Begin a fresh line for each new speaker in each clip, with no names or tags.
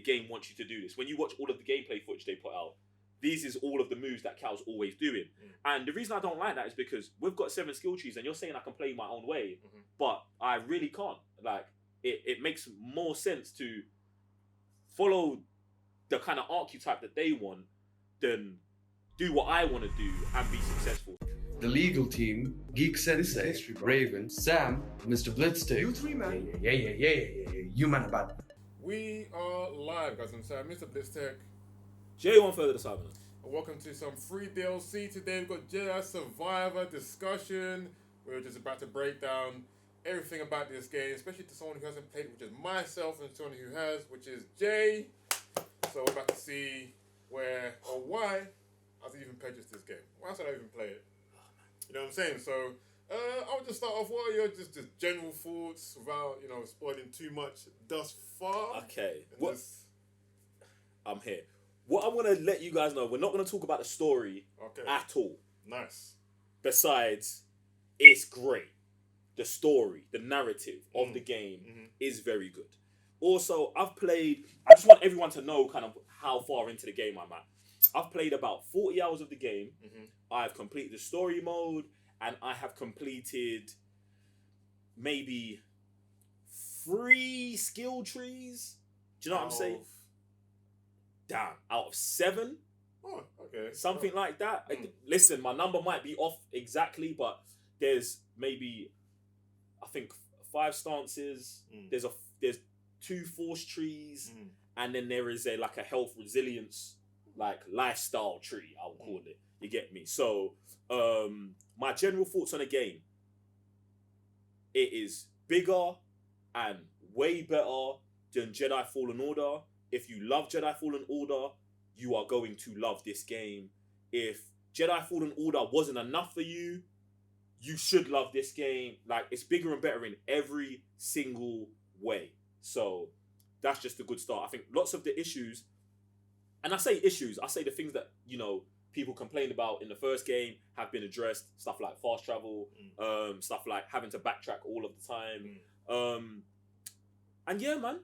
game wants you to do this. When you watch all of the gameplay footage they put out, these is all of the moves that Cal's always doing. And the reason I don't like that is because we've got 7 skill trees and you're saying I can play my own way, but I really can't. Like, it makes more sense to follow the kind of archetype that they want than do what I want to do and be successful.
The legal team, Geek Sensei, Raven, Sam, Mr. Blitzstick. You three, man. Yeah. You man about it.
We are live, guys. I'm Sam, Mr. Blitzstick.
J1 further to Simon.
Welcome to some free DLC. Today we've got Jedi Survivor discussion. We're just about to break down everything about this game, especially to someone who hasn't played it, which is myself, and someone who has, which is Jay. So we're about to see where or why I've even purchased this game. Why should I even play it? You know what I'm saying? So I'll just start off. What are your just general thoughts without spoiling too much thus far?
Okay. I'm here. What I'm going to let you guys know, we're not going to talk about the story at all.
Nice.
Besides, it's great. The story, the narrative of the game is very good. Also, I just want everyone to know kind of how far into the game I'm at. I've played about 40 hours of the game. I've completed the story mode, and I have completed maybe 3 skill trees. Do you know what I'm saying? Damn, out of 7?
Oh, okay.
Something like that. Listen, my number might be off exactly, but there's maybe, I think, 5 stances. There's 2 force trees, and then there is a health resilience, lifestyle tree, I'll call it. You get me? So, my general thoughts on the game. It is bigger and way better than Jedi Fallen Order. If you love Jedi Fallen Order, you are going to love this game. If Jedi Fallen Order wasn't enough for you, you should love this game. It's bigger and better in every single way. So that's just a good start. I think lots of the issues, and I say issues, I say the things that, people complained about in the first game have been addressed. Stuff like fast travel, stuff like having to backtrack all of the time. And yeah, man.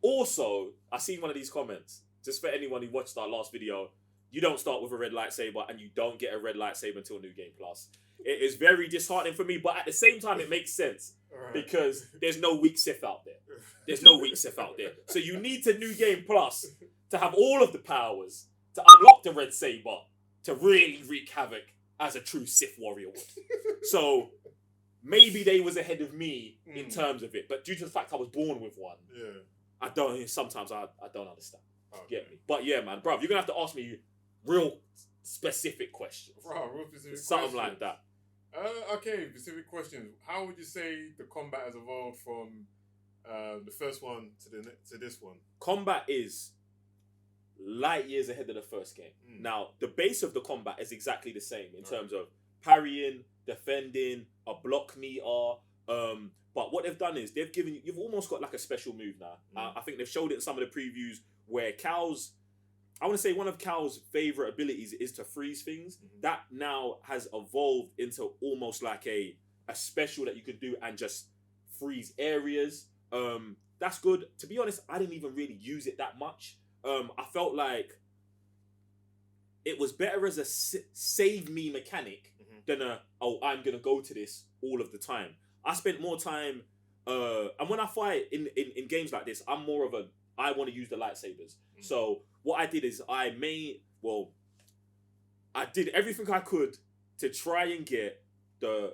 Also, I seen one of these comments. Just for anyone who watched our last video, you don't start with a red lightsaber and you don't get a red lightsaber until New Game Plus. It is very disheartening for me, but at the same time, it makes sense. Because there's no weak Sith out there. So you need to New Game Plus to have all of the powers to unlock the red saber to really wreak havoc as a true Sith warrior would. So maybe they was ahead of me in terms of it, but due to the fact I was born with one, sometimes I don't understand. Get me? But yeah, man, bruv, you're gonna have to ask me real specific questions.
Real specific
Something
questions.
like that.
Okay, specific questions. How would you say the combat has evolved from the first one to this one?
Combat is light years ahead of the first game. Now, the base of the combat is exactly the same in terms of parrying, defending, a block meter. But what they've done is you've almost got a special move now. I think they've showed it in some of the previews where I want to say one of Cal's favorite abilities is to freeze things. That now has evolved into almost like a special that you could do and just freeze areas. That's good. To be honest, I didn't even really use it that much. I felt like it was better as a save me mechanic than I'm going to go to this all of the time. I spent more time, and when I fight in games like this, I'm more of I want to use the lightsabers. So what I did is I did everything I could to try and get the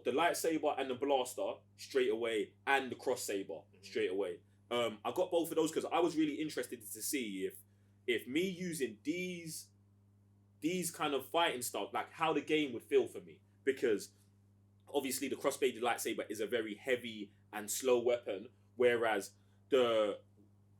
lightsaber and the blaster straight away and the cross saber straight away. I got both of those because I was really interested to see if me using these kind of fighting stuff, how the game would feel for me. Because obviously the cross-bladed lightsaber is a very heavy and slow weapon, whereas the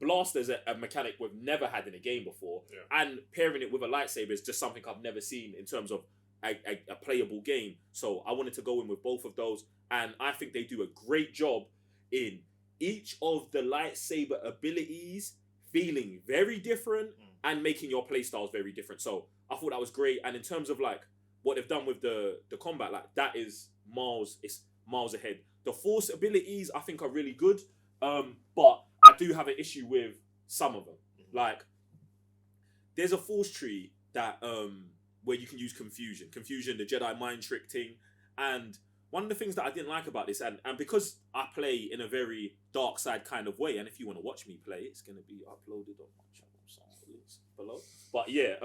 blaster is a mechanic we've never had in a game before, and pairing it with a lightsaber is just something I've never seen in terms of a playable game. So I wanted to go in with both of those, and I think they do a great job in each of the lightsaber abilities feeling very different and making your playstyles very different. So I thought that was great, and in terms of what they've done with the combat, that is miles ahead. The force abilities I think are really good, but I do have an issue with some of them. Like, there's a force tree that where you can use confusion, the Jedi mind trick thing, and one of the things that I didn't like about this, and because I play in a very dark side kind of way, and if you want to watch me play, it's gonna be uploaded on my channel, so links below. But yeah,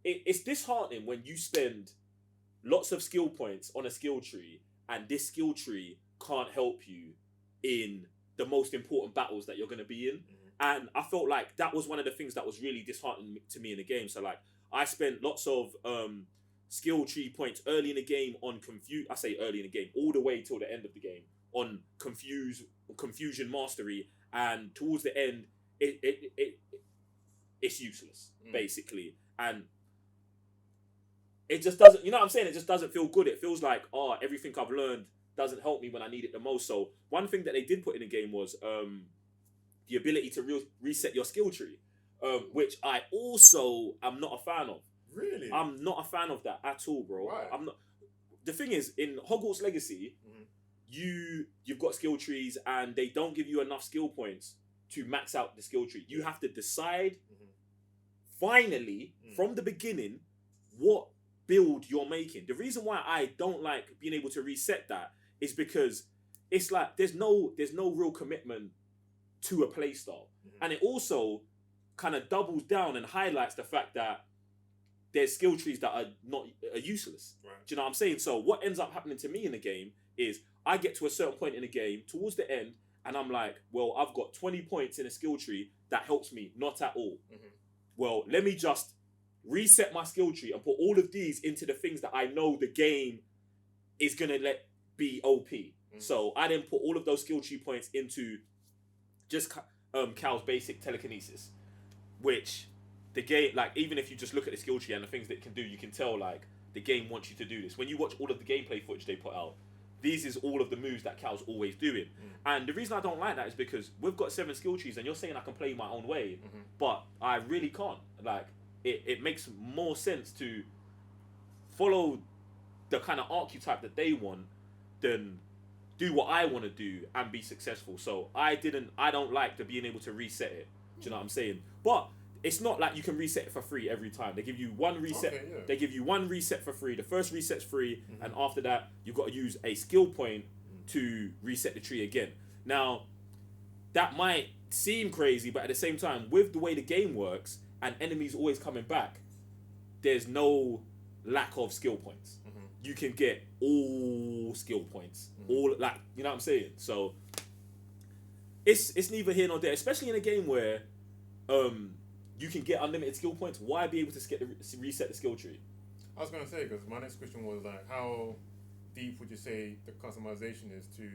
it's disheartening when you spend lots of skill points on a skill tree, and this skill tree can't help you in the most important battles that you're going to be in. And I felt like that was one of the things that was really disheartening to me in the game. So like, I spent lots of skill tree points early in the game on I say early in the game, all the way till the end of the game on confusion mastery, and towards the end, it's useless basically, and it just doesn't. You know what I'm saying? It just doesn't feel good. It feels like everything I've learned doesn't help me when I need it the most. So one thing that they did put in the game was the ability to reset your skill tree, which I also am not a fan of.
Really?
I'm not a fan of that at all, bro.
Why?
I'm not. The thing is, in Hogwarts Legacy, you've got skill trees, and they don't give you enough skill points to max out the skill tree. You have to decide finally from the beginning what build you're making. The reason why I don't like being able to reset that is because it's like there's no real commitment to a playstyle, and it also kind of doubles down and highlights the fact that there's skill trees that are useless.
Right.
Do you know what I'm saying? So what ends up happening to me in the game is I get to a certain point in the game towards the end, and I'm like, well, I've got 20 points in a skill tree that helps me not at all. Well, let me just reset my skill tree and put all of these into the things that I know the game is gonna let be OP. So I then put all of those skill tree points into just Cal's basic telekinesis, which the game, like, even if you just look at the skill tree and the things that it can do, you can tell like the game wants you to do this. When you watch all of the gameplay footage they put out, these is all of the moves that Cal's always doing. And the reason I don't like that is because we've got 7 skill trees, and you're saying I can play my own way, but I really can't. Like, it makes more sense to follow the kind of archetype that they want than do what I want to do and be successful. So I don't like the being able to reset it. Do you know what I'm saying? But it's not like you can reset it for free every time. They give you one reset.
Okay, yeah.
They give you one reset for free. The first reset's free, and after that, you've got to use a skill point to reset the tree again. Now, that might seem crazy, but at the same time, with the way the game works and enemies always coming back, there's no lack of skill points. You can get all skill points, all, like, you know what I'm saying? So it's neither here nor there, especially in a game where you can get unlimited skill points. Why be able to reset the skill tree?
I was going to say, because my next question was like, how deep would you say the customization is to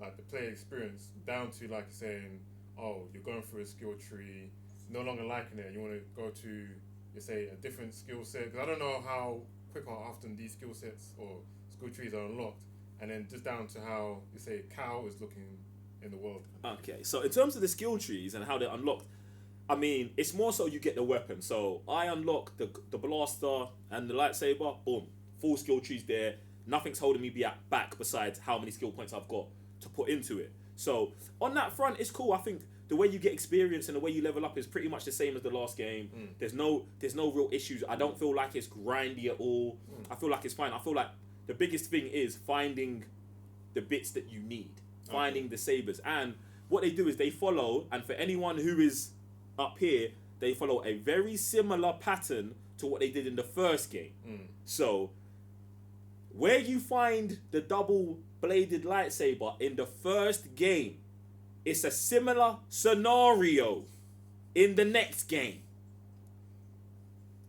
like the player experience, down to like saying, oh, you're going through a skill tree, no longer liking it, you want to go to, you say, a different skill set? Because I don't know how quick or often these skill sets or skill trees are unlocked, and then just down to how, you say, Cal is looking in the world.
Okay, so in terms of the skill trees and how they're unlocked, I mean, it's more so you get the weapon. So I unlock the blaster and the lightsaber, boom, full skill trees there. Nothing's holding me back besides how many skill points I've got to put into it. So on that front, it's cool. I think the way you get experience and the way you level up is pretty much the same as the last game. There's no real issues. I don't feel like it's grindy at all. I feel like it's fine. I feel like the biggest thing is finding the bits that you need, finding the sabers. And what they do is they follow, and for anyone who is up here, they follow a very similar pattern to what they did in the first game. So where you find the double-bladed lightsaber in the first game, it's a similar scenario in the next game.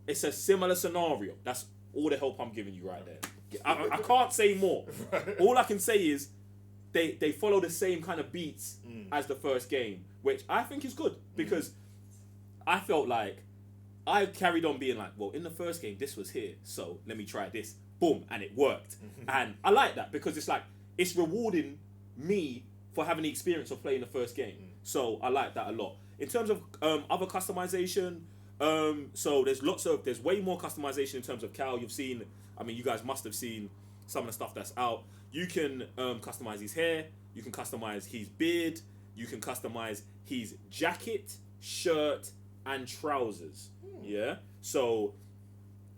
It's a similar scenario. That's all the help I'm giving you right there. I can't say more. All I can say is they follow the same kind of beats as the first game, which I think is good, because I felt like I carried on being like, well, in the first game, this was here, so let me try this. Boom, and it worked. And I like that, because it's like, it's rewarding me for having the experience of playing the first game. So I like that a lot. In terms of other customization, so there's way more customization in terms of Cal. You've seen, I mean, you guys must have seen some of the stuff that's out. You can customize his hair, you can customize his beard, you can customize his jacket, shirt, and trousers. Yeah. So,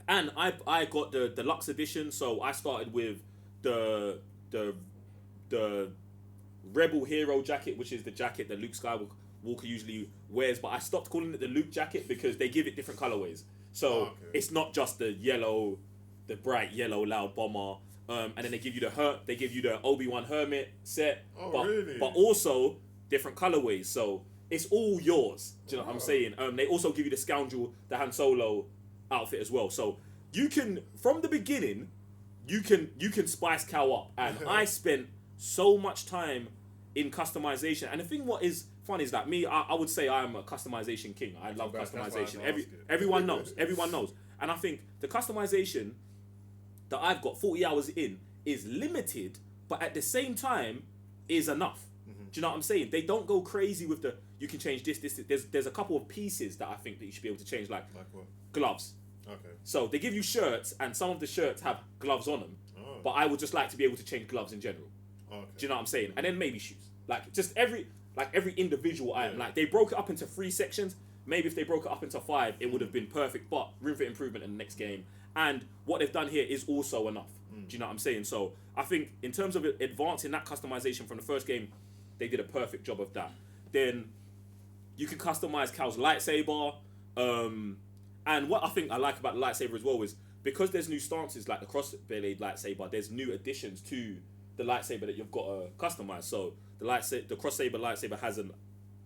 and I got the deluxe edition. So I started with the Rebel Hero jacket, which is the jacket that Luke Skywalker usually wears. But I stopped calling it the Luke jacket because they give it different colorways. So it's not just the yellow, the bright yellow loud bomber. And then they give you the Obi-Wan Hermit set.
Really?
But also different colorways. So it's all yours. Do you know what I'm saying? They also give you the Scoundrel, the Han Solo outfit as well. So you can, from the beginning, you can spice Cal up. And I spent so much time in customization. And the thing what is fun is that I would say I am a customization king. I love customization. Everyone knows. Everyone knows. And I think the customization that I've got 40 hours in is limited, but at the same time is enough. Do you know what I'm saying? They don't go crazy with you can change this. There's a couple of pieces that I think that you should be able to change, like
what?
Gloves.
Okay.
So they give you shirts, and some of the shirts have gloves on them. But I would just like to be able to change gloves in general.
Okay.
Do you know what I'm saying? And then maybe shoes. Like just every individual item. Like they broke it up into 3 sections. Maybe if they broke it up into 5, it would have been perfect. But room for improvement in the next game. And what they've done here is also enough. Do you know what I'm saying? So I think in terms of advancing that customization from the first game, they did a perfect job of that. Then you can customize Cal's lightsaber. And what I think I like about the lightsaber as well is because there's new stances like the crossblade lightsaber, there's new additions to the lightsaber that you've got to customize. So the crosssaber lightsaber has an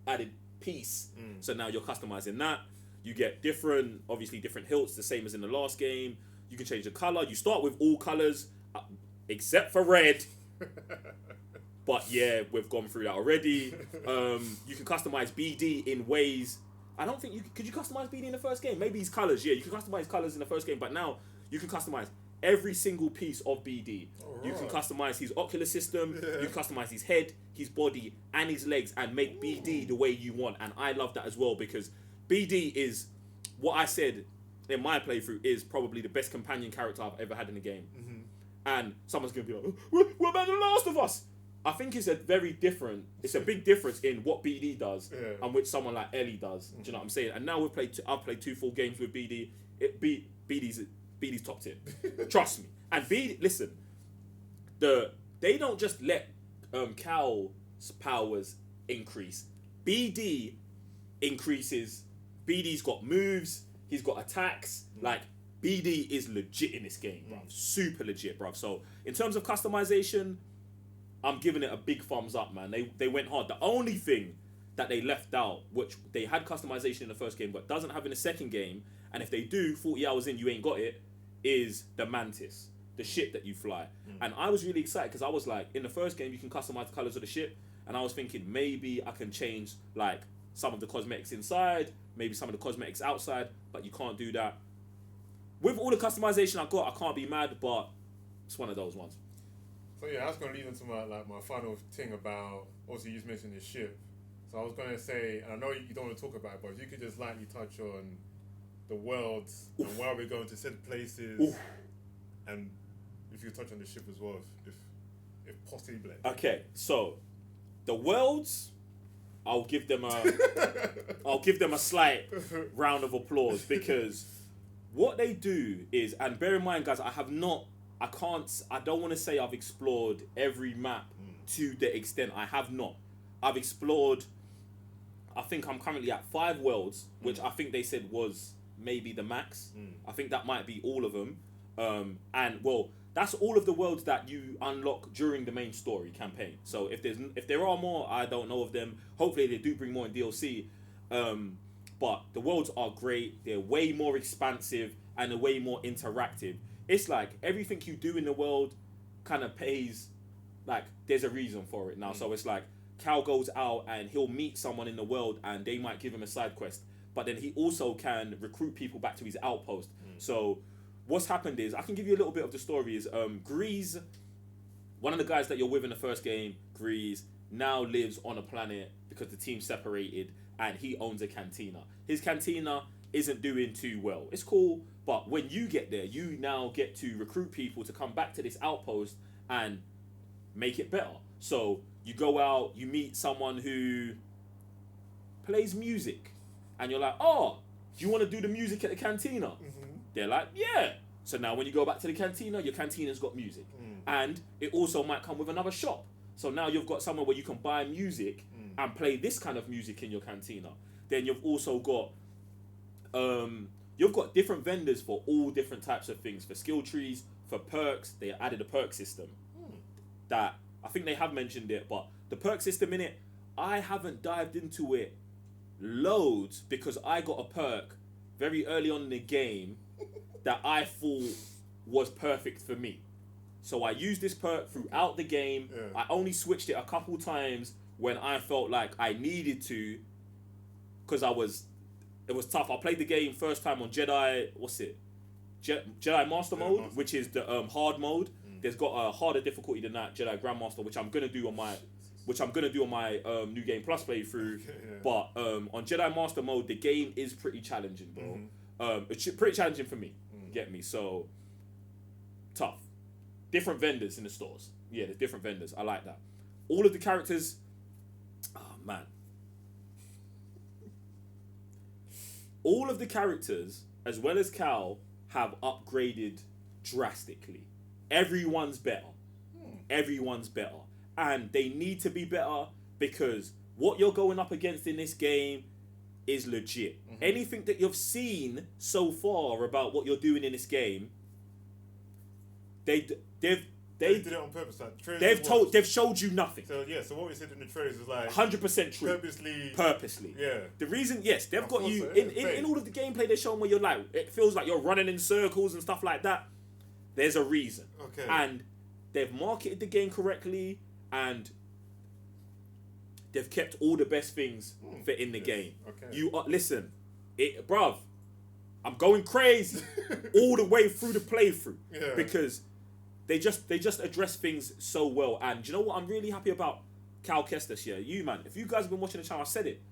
added piece. So now you're customizing that. You get different hilts, the same as in the last game. You can change the color. You start with all colors, except for red. But yeah, we've gone through that already. You can customize BD in ways. I don't think could you customize BD in the first game? Maybe his colors. Yeah, you can customize colors in the first game, but now you can customize every single piece of BD. You can customize his ocular system. You can customize his head, his body, and his legs, and make BD the way you want. And I love that as well because BD is what I said in my playthrough is probably the best companion character I've ever had in the game. And someone's gonna be like, "What about The Last of Us?" I think it's a big difference in what BD does and which someone like Ellie does. Do you know what I'm saying? And now I've played 2 full games with BD. BD's top tier. Trust me. And BD, listen, they don't just let Cal's powers increase. BD increases. BD's got moves. He's got attacks. Like BD is legit in this game, bro. Super legit, bro. So in terms of customization, I'm giving it a big thumbs up, man. They went hard. The only thing that they left out, which they had customization in the first game, but doesn't have in the second game, and if they do, 40 hours in, you ain't got it, is the Mantis, the ship that you fly. And I was really excited because I was like, in the first game, you can customize the colors of the ship, and I was thinking maybe I can change like some of the cosmetics inside, maybe some of the cosmetics outside, but you can't do that. With all the customization I got, I can't be mad, but it's one of those ones.
So yeah, that's gonna lead into my final thing about, obviously you just mentioned the ship. So I was gonna say, and I know you don't want to talk about it, but if you could just lightly touch on the worlds and why we're going to said places, and if you could touch on the ship as well, if possible.
Okay, so the worlds, I'll give them a slight round of applause because what they do is, and bear in mind, guys, I don't want to say I've explored every map to the extent I have not. I've explored, I think I'm currently at 5 worlds, which I think they said was maybe the max. I think that might be all of them. And well, that's all of the worlds that you unlock during the main story campaign. So if there are more, I don't know of them. Hopefully they do bring more in DLC. But the worlds are great. They're way more expansive and they're way more interactive. It's like everything you do in the world kind of pays, like there's a reason for it now. So it's like Cal goes out and he'll meet someone in the world and they might give him a side quest. But then he also can recruit people back to his outpost. So what's happened is, I can give you a little bit of the story, is Grease, one of the guys that you're with in the first game, Grease, now lives on a planet because the team separated and he owns a cantina. His cantina isn't doing too well. It's cool, but when you get there, you now get to recruit people to come back to this outpost and make it better. So you go out, you meet someone who plays music, and you're like, oh, do you want to do the music at the cantina?
Mm-hmm.
They're like, yeah. So now when you go back to the cantina, your cantina's got music. And it also might come with another shop. So now you've got somewhere where you can buy music and play this kind of music in your cantina. Then you've also got different vendors for all different types of things. For skill trees, for perks, they added a perk system. That, I think they have mentioned it, but the perk system in it, I haven't dived into it loads because I got a perk very early on in the game that I thought was perfect for me. So I used this perk throughout the game. I only switched it a couple times when I felt like I needed to, because it was tough. I played the game first time on Jedi, Jedi Master Mode, which is the hard mode. There's got a harder difficulty than that, Jedi Grandmaster, which I'm gonna do on my New Game Plus playthrough. But on Jedi Master Mode, the game is pretty challenging, bro. It's pretty challenging for me. Get me? So tough. Different vendors in the stores. Yeah, there's different vendors. I like that. All of the characters. Oh man. All of the characters, as well as Cal, have upgraded drastically. Everyone's better. Everyone's better. And they need to be better because what you're going up against in this game is legit. Anything that you've seen so far about what you're doing in this game, they did it on purpose. Like, they've showed you nothing.
So what we said in the trailers is like
100% true. Purposely. Yeah. The reason, yes, they've got you in all of the gameplay they're showing where you're like, it feels like you're running in circles and stuff like that. There's a reason. Okay. And they've marketed the game correctly and they've kept all the best things for in the game. Okay. You listen, bruv, I'm going crazy all the way through the playthrough because they just address things so well. And do you know what I'm really happy about? Cal Kestis, you man. If you guys have been watching the channel, I said it.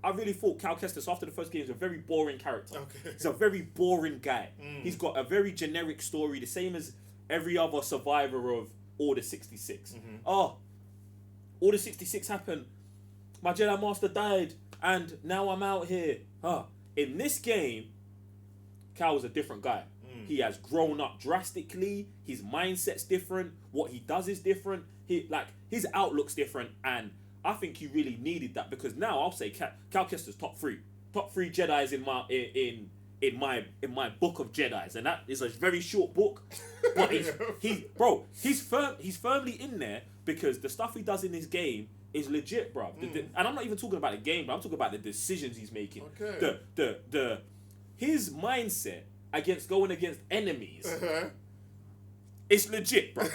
I really thought Cal Kestis after the first game is a very boring character. Okay. He's a very boring guy. He's got a very generic story, the same as every other survivor of Order 66. Oh, Order 66 happened. My Jedi Master died, and now I'm out here. In this game, Cal is a different guy. He has grown up drastically. His mindset's different. What he does is different. His outlook's different, and I think he really needed that because now I'll say Cal Kestis top three Jedis in my book of Jedis, and that is a very short book, but he's firmly in there because the stuff he does in this game is legit, bro. And I'm not even talking about the game, but I'm talking about the decisions he's making. Okay. His mindset going against enemies. It's legit, bro.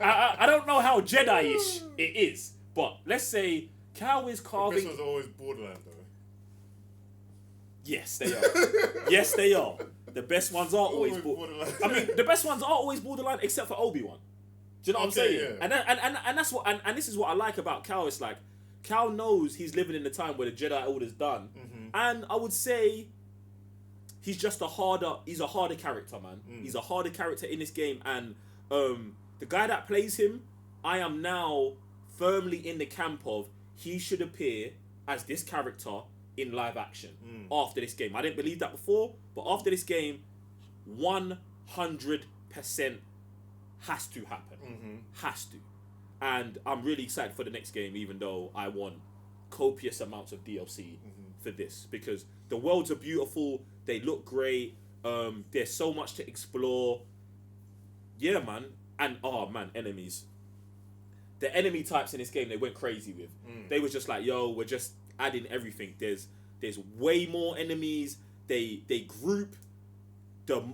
I don't know how Jedi-ish it is, but let's say Cal is carving.
The best ones are always borderline, though.
Yes, they are. Yes, they are. The best ones are always borderline. I mean, the best ones are always borderline, except for Obi-Wan. Do you know what I'm saying? Yeah. And that's what and this is what I like about Cal. It's like Cal knows he's living in the time where the Jedi Order's done, and I would say he's a harder character, man. He's a harder character in this game, and the guy that plays him, I am now firmly in the camp of he should appear as this character in live action after this game. I didn't believe that before, but after this game, 100% has to happen. Has to. And I'm really excited for the next game, even though I want copious amounts of DLC for this, because the worlds are beautiful, they look great, there's so much to explore. Yeah, man. And enemies. The enemy types in this game, they went crazy with. They was just like, yo, we're just adding everything. There's way more enemies. They group the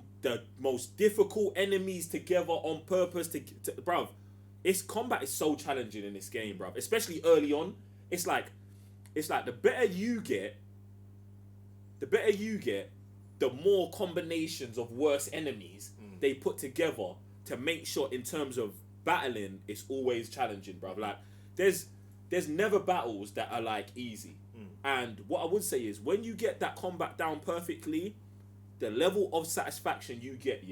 most difficult enemies together on purpose to bruv. Combat is so challenging in this game, bruv. Especially early on. It's like the better you get, the more combinations of worse enemies they put together to make sure in terms of battling, it's always challenging, bruv. Like, there's never battles that are like easy. And what I would say is when you get that combat down perfectly, the level of satisfaction you get,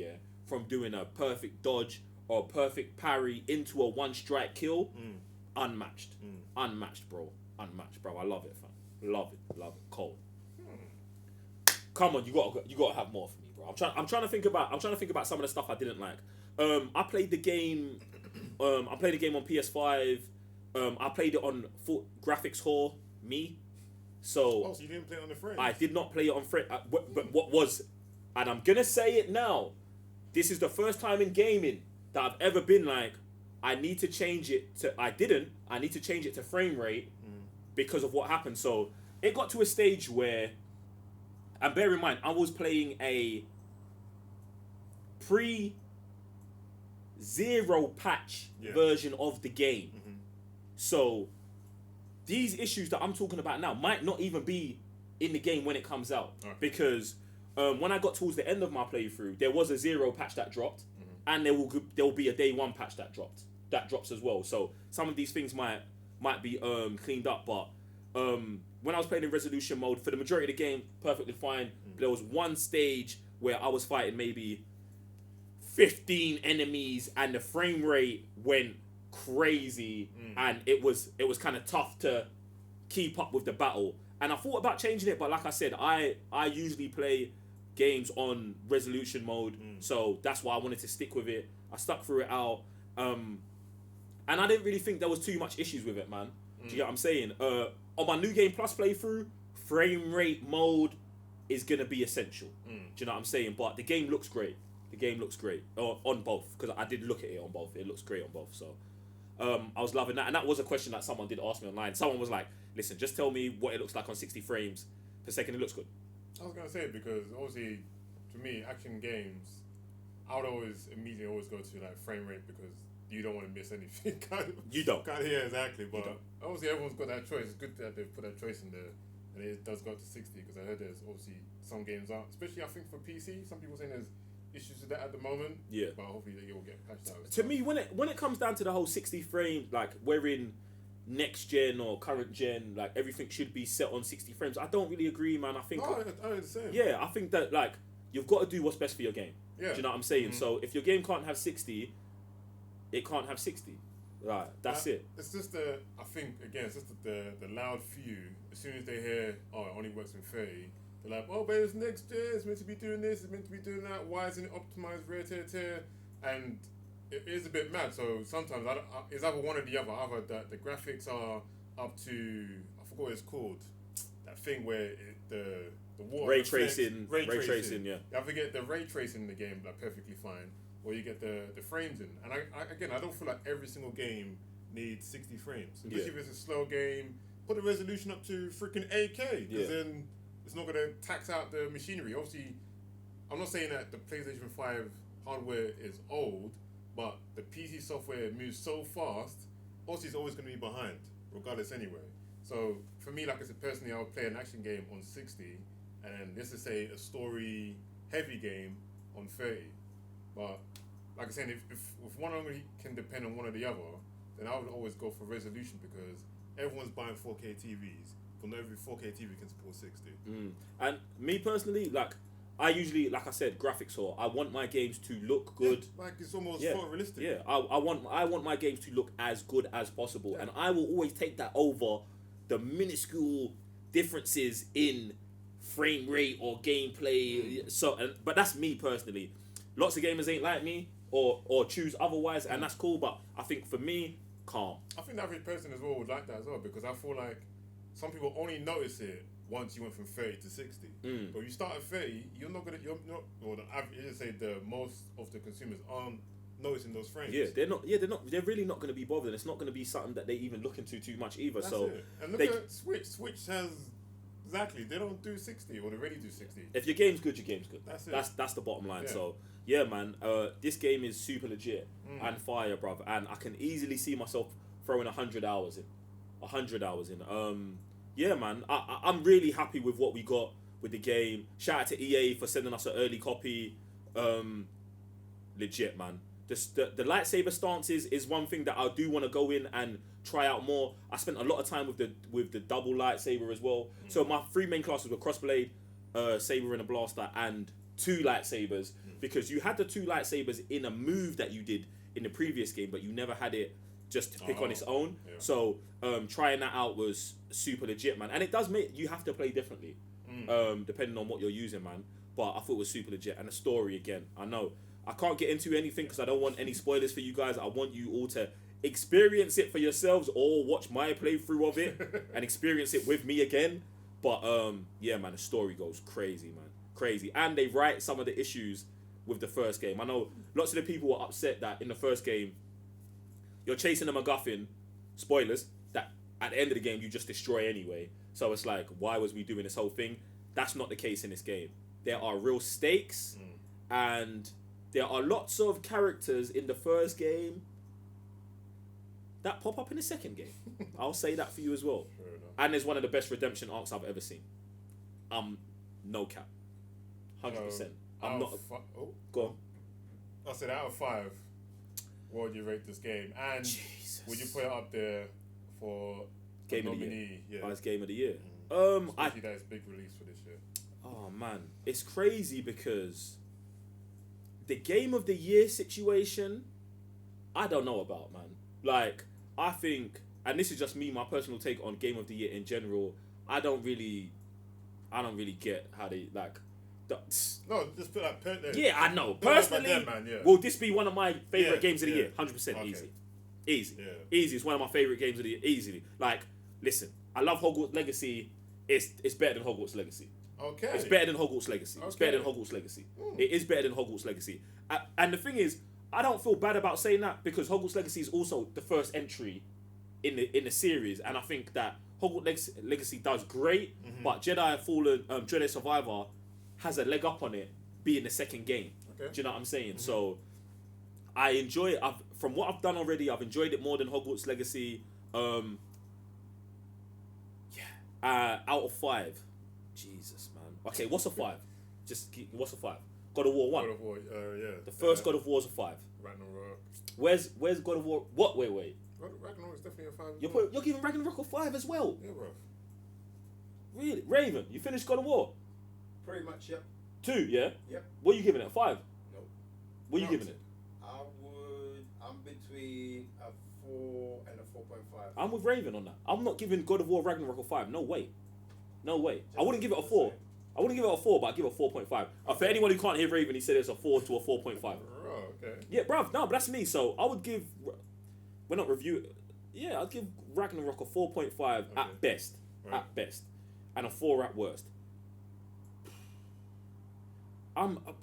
from doing a perfect dodge or a perfect parry into a one strike kill, unmatched, bro. I love it, fam. Love it. Cold. Come on, you gotta have more for me, bro. I'm trying to think about some of the stuff I didn't like. I played the game. I played the game on PS5. I played it on full graphics whore. So
you didn't play it on the frame?
I did not play it on frame. But what was, and I'm gonna say it now. This is the first time in gaming that I've ever been like, I need to change it to. I need to change it to frame rate because of what happened. So it got to a stage where, and bear in mind, I was playing a pre-zero patch version of the game. So these issues that I'm talking about now might not even be in the game when it comes out. Because when I got towards the end of my playthrough, there was a 0 patch that dropped, and there will be a day 1 patch that drops as well. So some of these things might be cleaned up, but when I was playing in resolution mode, for the majority of the game, perfectly fine. There was one stage where I was fighting maybe 15 enemies, and the frame rate went crazy, and it was kind of tough to keep up with the battle. And I thought about changing it, but like I said, I usually play games on resolution mode, so that's why I wanted to stick with it. I stuck through it out, and I didn't really think there was too much issues with it, man. Do you get what I'm saying? On my New Game Plus playthrough, frame rate mode is gonna be essential. Do you know what I'm saying? But the game looks great. On both, because I did look at it on both. It looks great on both. So I was loving that, and that was a question that someone did ask me online. Someone was like, "Listen, just tell me what it looks like on 60 frames per second. It looks good."
I was gonna say, because obviously, to me, action games, I would immediately go to like frame rate, because you don't want to miss anything.
You don't.
Yeah, exactly. But obviously, everyone's got that choice. It's good that they've put that choice in there, and it does go up to 60. Because I heard there's obviously some games out, especially I think for PC. Some people saying there's issues with that at the moment. Yeah. But hopefully they will get patched out.
To me, when it comes down to the whole 60 frame, like we're in next gen or current gen, like everything should be set on 60 frames. I don't really agree, man. I think
I understand.
Yeah, I think that like you've got to do what's best for your game.
Yeah.
Do you know what I'm saying? So if your game can't have 60, it can't have 60. Right, that's it.
It's just I think again, it's just the loud few. As soon as they hear, oh, it only works in 30, they're like, oh, but it's next gen, it's meant to be doing this, it's meant to be doing that. Why isn't it optimized rare tear? And it is a bit mad. So sometimes it's either one or the other. Either the graphics are up to, I forgot what it's called, that thing where the water
ray tracing, yeah.
You have to get the ray tracing in the game like perfectly fine, or you get the frames in. And I don't feel like every single game needs 60 frames. Especially if it's a slow game, put the resolution up to freaking 8K, because then it's not going to tax out the machinery. Obviously, I'm not saying that the PlayStation 5 hardware is old, but the PC software moves so fast, obviously it's always going to be behind, regardless anyway. So for me, like I said, personally, I would play an action game on 60, and let's just say a story-heavy game on 30. But like I said, if one only can depend on one or the other, then I would always go for resolution, because everyone's buying 4K TVs. But not every 4K TV can support 60.
And me personally, like, I usually, like I said, graphics or I want my games to look good.
Yeah, like it's almost photorealistic.
Yeah, I want my games to look as good as possible, and I will always take that over the minuscule differences in frame rate or gameplay. But that's me personally. Lots of gamers ain't like me or choose otherwise, and that's cool. But I think for me, calm.
I think the average person as well would like that as well, because I feel like some people only notice it once you went from 30 to 60. But if you start at 30, most of the consumers aren't noticing those frames.
They're really not going to be bothered. It's not going to be something that they even look into too much either.
That's
so
it. And look at Switch. Switch has exactly, they don't do 60, or they already do 60.
If your game's good, your game's good.
That's it.
That's the bottom line. So yeah, man, this game is super legit and fire, bruv. And I can easily see myself throwing 100 hours in. 100 hours in. Yeah, man, I'm really happy with what we got with the game. Shout out to EA for sending us an early copy. Legit, man. The lightsaber stances is one thing that I do want to go in and try out more. I spent a lot of time with the double lightsaber as well. So my 3 main classes were crossblade, saber and a blaster, and 2 lightsabers. Because you had the 2 lightsabers in a move that you did in the previous game, but you never had it just to pick on its own.
Yeah.
So trying that out was super legit, man. And it does make you have to play differently, depending on what you're using, man. But I thought it was super legit. And the story, again, I know I can't get into anything because I don't want any spoilers for you guys. I want you all to experience it for yourselves or watch my playthrough of it and experience it with me again. But yeah, man, the story goes crazy, man. Crazy. And they write some of the issues with the first game. I know lots of the people were upset that in the first game you're chasing a MacGuffin, spoilers, that at the end of the game you just destroy anyway. So it's like, why was we doing this whole thing? That's not the case in this game. There are real stakes and there are lots of characters in the first game that pop up in the second game. I'll say that for you as well. And there's one of the best redemption arcs I've ever seen. No cap. 100%. I'm not. Go on.
I said out of 5, what would you rate this game? And
Jesus.
would you put it up there for
Game of the
nominee?
Year?
Yeah.
As Game of the Year.
Especially that is big release for this year.
Oh man, it's crazy because the Game of the Year situation, I don't know about, man. Like, I think, and this is just me, my personal take on Game of the Year in general. I don't really get how they like.
No, just put that.
Yeah, I know.
Put that
Personally,
there, man, yeah.
will this be one of my favorite games of the
yeah.
year? 100%
Okay.
easy.
Yeah.
Easy. It's one of my favorite games of the year. Easily. Like, listen, I love Hogwarts Legacy. It's better than Hogwarts Legacy.
Okay.
It's better than Hogwarts Legacy. It's better than Hogwarts Legacy. It is better than Hogwarts Legacy. And the thing is, I don't feel bad about saying that because Hogwarts Legacy is also the first entry in the series, and I think that Hogwarts Legacy does great, but Jedi Survivor has a leg up on it being the second game.
Okay.
Do you know what I'm saying? So I enjoy it. From what I've done already, I've enjoyed it more than Hogwarts Legacy. Out of 5, Jesus, man. Okay, what's a 5? What's a 5? God of War 1.
God of War, yeah.
The first God of War is a 5.
Ragnarok.
Where's God of War? What? Wait.
Ragnarok is definitely a 5.
You're giving Ragnarok a 5 as well.
Yeah, bro.
Really, Raven? You finished God of War?
Pretty much, yep.
2, yeah.
Yep.
What are you giving it? 5?
Nope.
What are you giving it?
I'm between a 4 and a 4.5.
I'm with Raven on that. I'm not giving God of War Ragnarok a 5. No way. I wouldn't give it a 4. I wouldn't give it a 4, but I'd give it a 4.5. For anyone who can't hear Raven, he said it's a 4 to a 4.5.
Oh, okay.
Yeah, bruv. No, but that's me. So I would give. We're not reviewing. Yeah, I'd give Ragnarok a 4.5 at best.
Right.
At best. And a 4 at worst.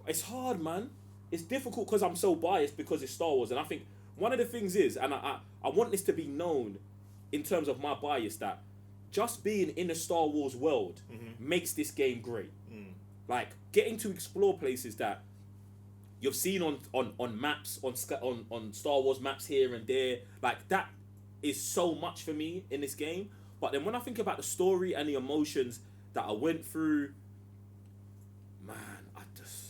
It's hard, man. It's difficult because I'm so biased because it's Star Wars, and I think one of the things is, and I want this to be known in terms of my bias, that just being in the Star Wars world makes this game great. Like getting to explore places that you've seen on maps, on Star Wars maps here and there, like that is so much for me in this game. But then when I think about the story and the emotions that I went through, man,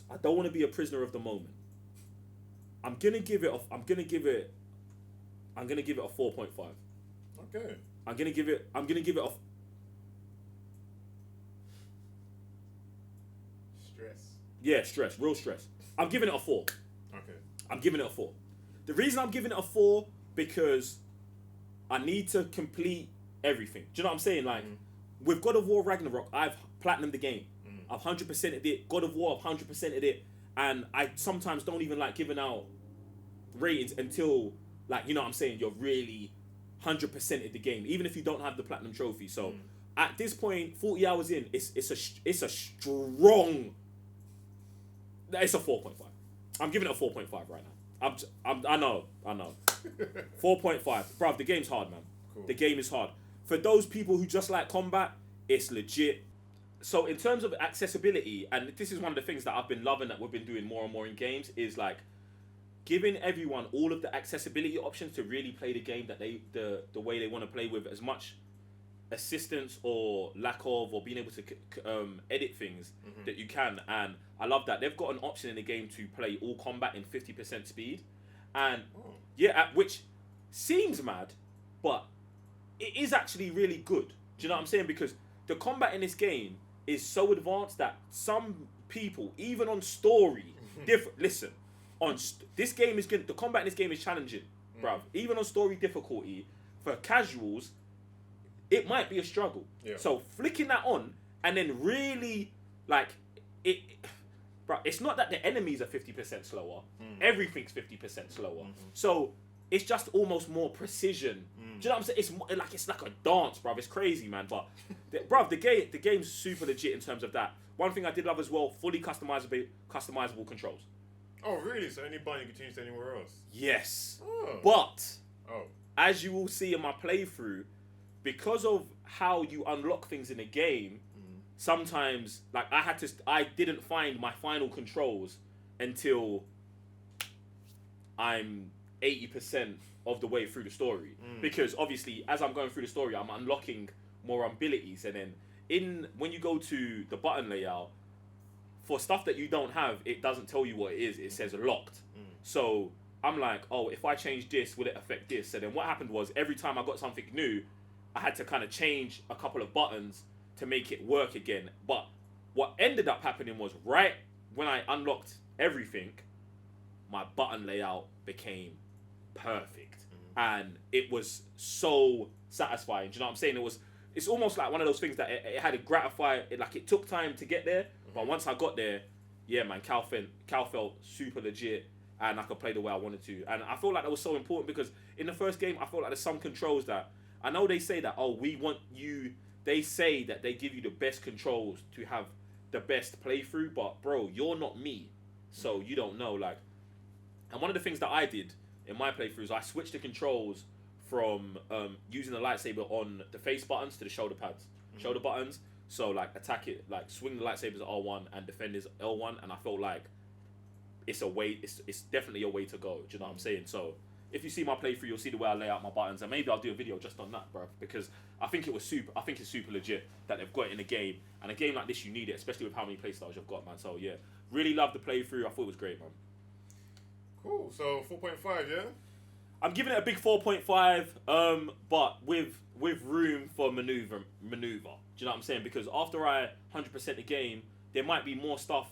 I don't want to be a prisoner of the moment. I'm gonna give it a 4.5.
Okay.
I'm gonna give it a real stress. I'm giving it a 4.
Okay.
I'm giving it a 4. The reason I'm giving it a 4 because I need to complete everything. Do you know what I'm saying? Like with God of War Ragnarok, I've platinumed the game. I've 100%ed it. God of War, I've 100%ed it, and I sometimes don't even like giving out ratings until, like, you know what I'm saying, you're really 100%ed the game, even if you don't have the platinum trophy. So at this point, 40 hours in, it's a strong. It's a 4.5. I'm giving it a 4.5 right now. I know. 4.5, bruv. The game's hard, man.
Cool. The
game is hard. For those people who just like combat, it's legit. So in terms of accessibility, and this is one of the things that I've been loving that we've been doing more and more in games, is like giving everyone all of the accessibility options to really play the game that the way they want to play, with as much assistance or lack of, or being able to edit things that you can. And I love that they've got an option in the game to play all combat in 50% speed, and which seems mad, but it is actually really good. Do you know what I'm saying? Because the combat in this game is so advanced that some people, even on story, different. Listen, this game is good. The combat in this game is challenging. bruv. Even on story difficulty, for casuals, it might be a struggle.
Yeah.
So flicking that on and then really like it, bruv. It's not that the enemies are 50% slower. Everything's 50% slower. So it's just almost more precision. Do you know what I'm saying? It's like a dance, bruv. It's crazy, man. But bruv, the game's super legit in terms of that. One thing I did love as well, fully customizable controls.
Oh, really? So any button you can change to anywhere else?
Yes.
Oh.
But
Oh.
as you will see in my playthrough, because of how you unlock things in a game, sometimes like I didn't find my final controls until I'm 80% of the way through the story. Because obviously as I'm going through the story, I'm unlocking more abilities, and then when you go to the button layout, for stuff that you don't have, it doesn't tell you what it is. It says locked. So I'm like, oh, if I change this, will it affect this? So then what happened was every time I got something new, I had to kind of change a couple of buttons to make it work again. But what ended up happening was right when I unlocked everything, my button layout became perfect. And it was so satisfying. Do you know what I'm saying? It's almost like one of those things that it had to gratify, it took time to get there. But once I got there, yeah, man, Cal felt super legit, and I could play the way I wanted to. And I feel like that was so important because in the first game, I feel like there's some controls that, I know they say that, they say that they give you the best controls to have the best playthrough, but bro, you're not me. So you don't know, like, and one of the things that I did in my playthroughs, I switched the controls from using the lightsaber on the face buttons to the shoulder pads, shoulder buttons. So like attack it, like swing the lightsabers at R1 and defend is L1, and I felt like it's definitely a way to go. Do you know what I'm saying? So if you see my playthrough, you'll see the way I lay out my buttons, and maybe I'll do a video just on that, bro, because I think it's super legit that they've got it in a game, and a game like this you need it, especially with how many playstyles you've got, man. So yeah, really love the playthrough. I thought it was great, man.
Cool. So 4.5, yeah.
I'm giving it a big 4.5, but with room for maneuver. Do you know what I'm saying? Because after I 100% the game, there might be more stuff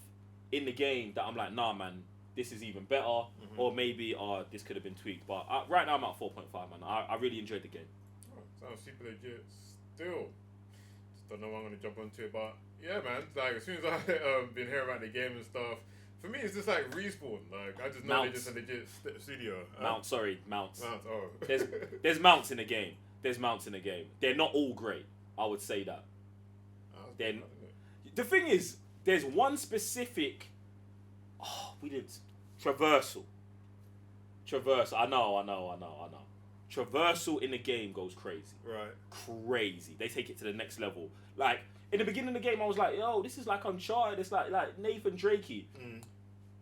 in the game that I'm like, nah, man, this is even better, or maybe this could have been tweaked. But right now I'm at 4.5, man. I really enjoyed the game.
Oh, sounds super legit. Still, just don't know when I'm gonna jump onto it, but yeah, man. Like as soon as I been hearing about the game and stuff. For me, it's just like Respawn. Like I just know they're just a legit studio.
Mounts.
Mounts. Oh.
There's mounts in the game. They're not all great. I would say that. Then the thing is, there's one specific. We did traversal. I know. Traversal in the game goes crazy.
Right.
Crazy. They take it to the next level. Like in the beginning of the game, I was like, yo, this is like Uncharted. It's like Nathan Drakey.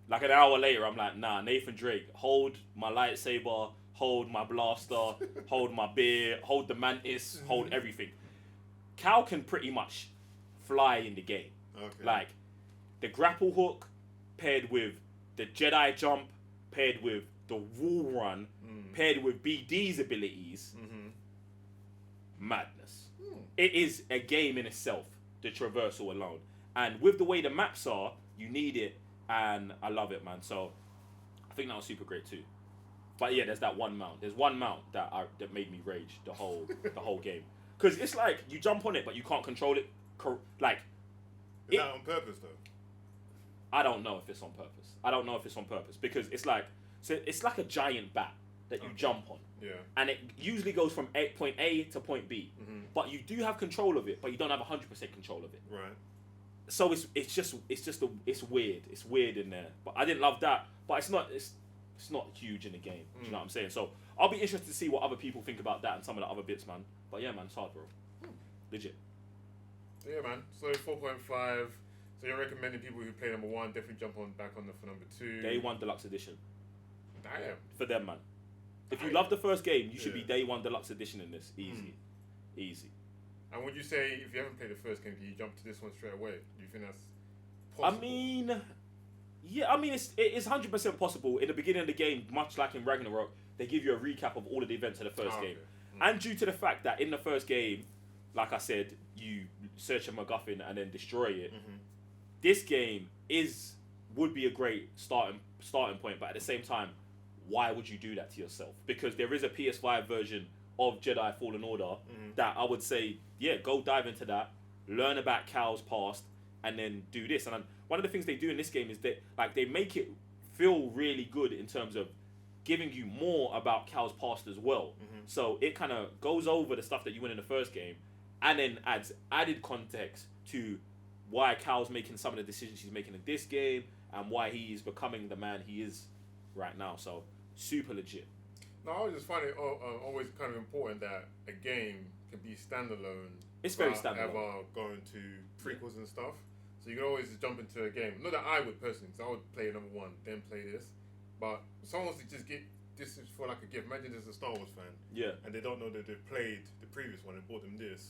Like an hour later, I'm like, nah, Nathan Drake, hold my lightsaber, hold my blaster, hold my beer, hold the mantis, hold everything. Cal can pretty much fly in the game.
Okay.
Like, the grapple hook paired with the Jedi jump, paired with the wall run, paired with BD's abilities, madness. It is a game in itself, the traversal alone. And with the way the maps are, you need it. And I love it, man. So I think that was super great too. But yeah, there's that one mount. There's one mount that made me rage the whole game. Because it's like you jump on it, but you can't control it.
Is that on purpose though?
I don't know if it's on purpose because it's like a giant bat that you jump on.
Yeah.
And it usually goes from point A to point B. But you do have control of it, but you don't have 100% control of it.
Right.
So it's weird. It's weird in there. But I didn't love that. But it's not huge in the game. Do you know what I'm saying? So I'll be interested to see what other people think about that and some of the other bits, man. But yeah, man, it's hard, bro. Legit.
Yeah, man. So 4.5. So you're recommending people who play number 1 definitely jump back on for number 2.
Day 1 deluxe edition.
Damn.
For them, man. If you love the first game, you should be day 1 deluxe edition in this. Easy.
And would you say, if you haven't played the first game, do you jump to this one straight away? Do you think that's possible?
I mean, it is 100% possible. In the beginning of the game, much like in Ragnarok, they give you a recap of all of the events of the first game. And due to the fact that in the first game, like I said, you search a MacGuffin and then destroy it, this game would be a great starting point, but at the same time, why would you do that to yourself? Because there is a PS5 version of Jedi Fallen Order that I would say, yeah, go dive into that, learn about Cal's past, and then do this. And one of the things they do in this game is that like they make it feel really good in terms of giving you more about Cal's past as well. So it kind of goes over the stuff that you win in the first game, and then adds added context to why Cal's making some of the decisions he's making in this game, and why he is becoming the man he is right now. So super legit.
No, I always just find it always kind of important that a game can be standalone.
It's very
without
standalone.
Ever going to prequels and stuff. So you can always just jump into a game. Not that I would personally, because I would play number one, then play this. But if someone wants to just get this is for like a gift. Imagine there's a Star Wars fan.
Yeah.
And they don't know that they've played the previous one and bought them this.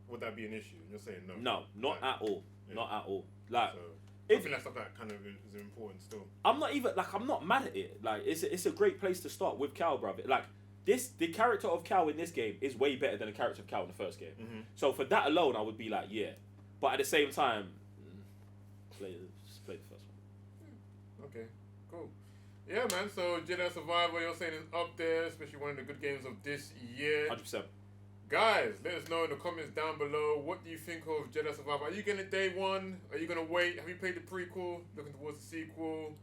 Would that be an issue? And you're saying no.
No, not
Like,
at all.
yeah.
Not at all. Like,
So
if-
I think that stuff that kind of is important still.
I'm not even like I'm not mad at it. Like it's a great place to start with Cal, bruv. Like the character of Cal in this game is way better than the character of Cal in the first game. So for that alone, I would be like, yeah. But at the same time, just play the first one.
Okay, cool. Yeah, man. So Jedi Survivor, you're saying is up there, especially one of the good games of this year.
100%.
Guys, let us know in the comments down below. What do you think of Jedi Survivor? Are you getting it day one? Are you gonna wait? Have you played the prequel? Looking towards the sequel?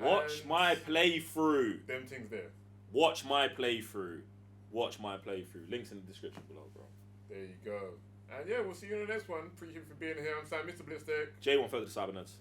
Watch
And
my playthrough.
them things there.
Watch my playthrough. Watch my playthrough. Links in the description below, bro.
There you go. And yeah, we'll see you in the next one. Appreciate you for being here. I'm Sam, Mr. Blitzdeck.
J1 further to Cybernuts.